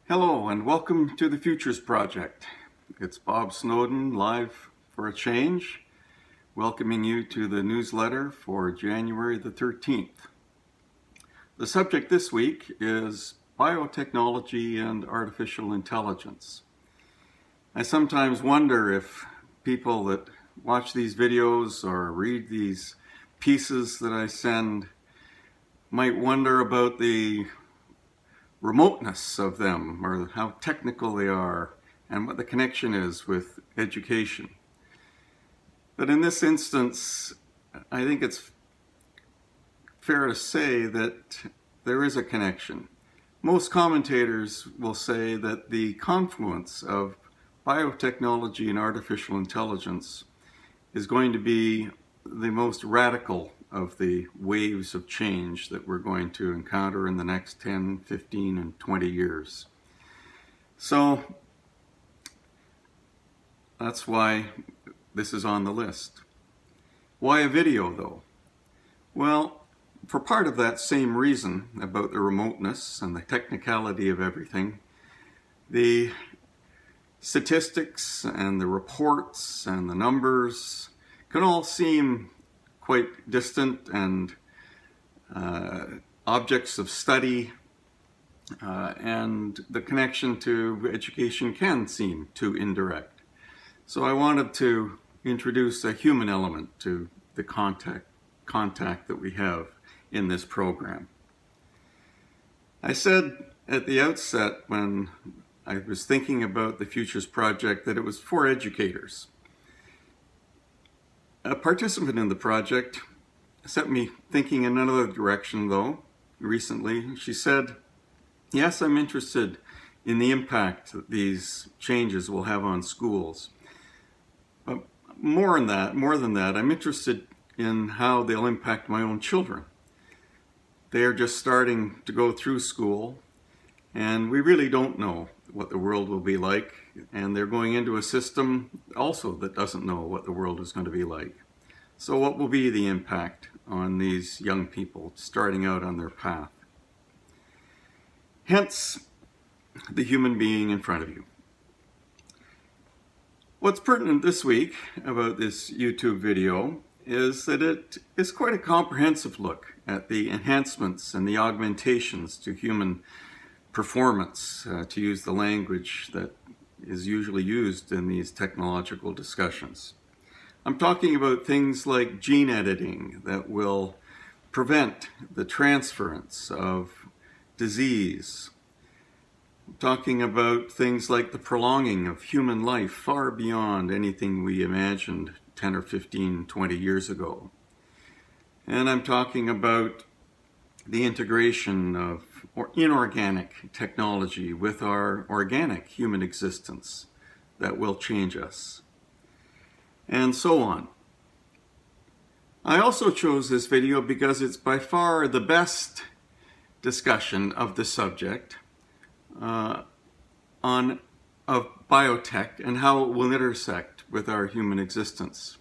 Hello and welcome to the Futures Project. It's Bob Snowden, live for a change, welcoming you to the newsletter for January the 13th. The subject this week is biotechnology and artificial intelligence. I sometimes wonder if people that watch these videos or read these pieces that I send might wonder about the remoteness of them, or how technical they are, and what the connection is with education. But in this instance, I think it's fair to say that there is a connection. Most commentators will say that the confluence of biotechnology and artificial intelligence is going to be the most radical of the waves of change that we're going to encounter in the next 10, 15, and 20 years. So that's why this is on the list. Why a video though? Well, for part of that same reason about the remoteness and the technicality of everything, the statistics and the reports and the numbers can all seem quite distant and objects of study, and the connection to education can seem too indirect. So I wanted to introduce a human element to the contact that we have in this program. I said at the outset when I was thinking about the Futures Project that it was for educators. A participant in the project set me thinking in another direction though recently. She said, yes, I'm interested in the impact that these changes will have on schools. But more than that, I'm interested in how they'll impact my own children. They are just starting to go through school, and we really don't know what the world will be like, and they're going into a system also that doesn't know what the world is going to be like. So what will be the impact on these young people starting out on their path? Hence, the human being in front of you. What's pertinent this week about this YouTube video is that it is quite a comprehensive look at the enhancements and the augmentations to human performance, to use the language that is usually used in these technological discussions. I'm talking about things like gene editing that will prevent the transference of disease. I'm talking about things like the prolonging of human life far beyond anything we imagined 10 or 15, 20 years ago. And I'm talking about the integration of inorganic technology with our organic human existence that will change us, and so on. I also chose this video because it's by far the best discussion of the subject of biotech and how it will intersect with our human existence.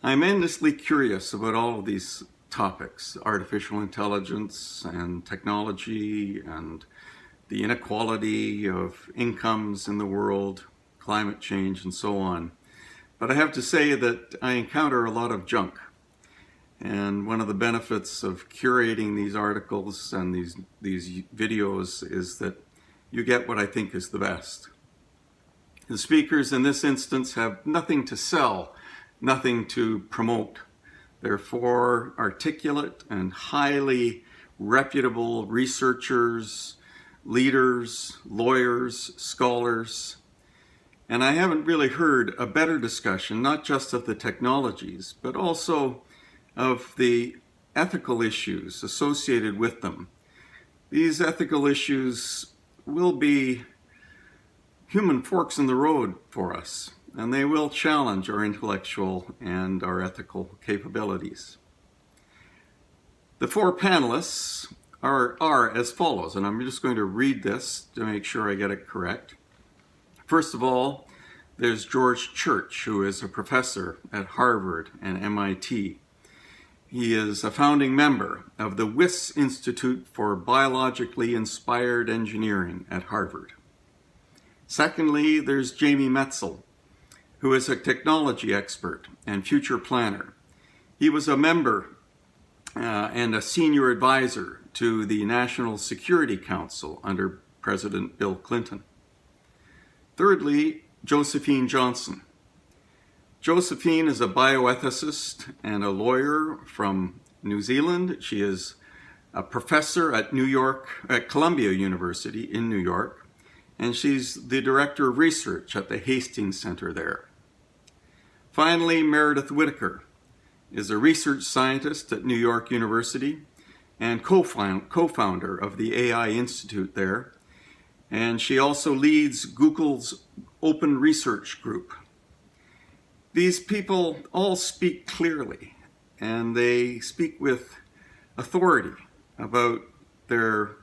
I'm endlessly curious about all of these topics: artificial intelligence and technology and the inequality of incomes in the world, climate change, and so on. But I have to say that I encounter a lot of junk. And one of the benefits of curating these articles and these videos is that you get what I think is the best. The speakers in this instance have nothing to sell, nothing to promote. They're for articulate and highly reputable researchers, leaders, lawyers, scholars. And I haven't really heard a better discussion, not just of the technologies, but also of the ethical issues associated with them. These ethical issues will be human forks in the road for us, and they will challenge our intellectual and our ethical capabilities. The four panelists are as follows, and I'm just going to read this to make sure I get it correct. First of all, there's George Church, who is a professor at Harvard and MIT. He is a founding member of the Wyss Institute for Biologically Inspired Engineering at Harvard. Secondly, there's Jamie Metzl, who is a technology expert and future planner. He was a member and a senior advisor to the National Security Council under President Bill Clinton. Thirdly, Josephine Johnson. Josephine is a bioethicist and a lawyer from New Zealand. She is a professor at Columbia University in New York, and she's the director of research at the Hastings Center there. Finally, Meredith Whitaker is a research scientist at New York University and co-founder of the AI Institute there, and she also leads Google's Open Research Group. These people all speak clearly, and they speak with authority about their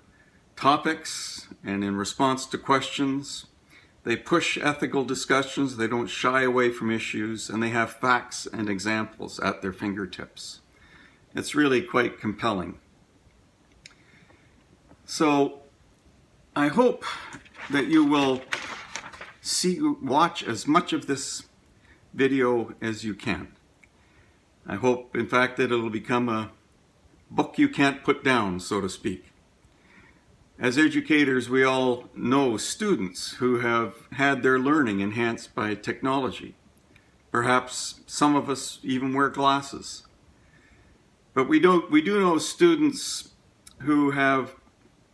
topics, and in response to questions, they push ethical discussions, they don't shy away from issues, and they have facts and examples at their fingertips. It's really quite compelling. So I hope that you will watch as much of this video as you can. I hope, in fact, that it'll become a book you can't put down, so to speak. As educators, we all know students who have had their learning enhanced by technology. Perhaps some of us even wear glasses. But we do know students who have,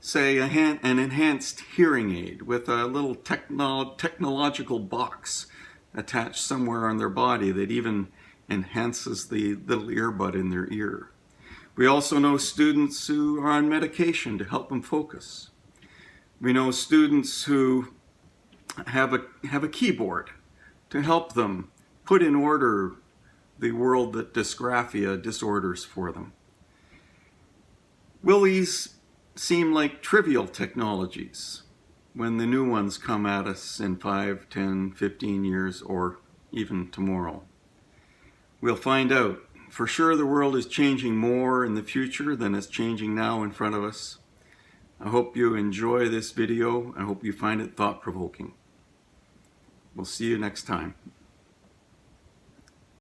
say, an enhanced hearing aid with a little technological box attached somewhere on their body that even enhances the little earbud in their ear. We also know students who are on medication to help them focus. We know students who have a keyboard to help them put in order the world that dysgraphia disorders for them. Will these seem like trivial technologies when the new ones come at us in 5, 10, 15 years, or even tomorrow? We'll find out. For sure, the world is changing more in the future than it's changing now in front of us. I hope you enjoy this video. I hope you find it thought-provoking. We'll see you next time.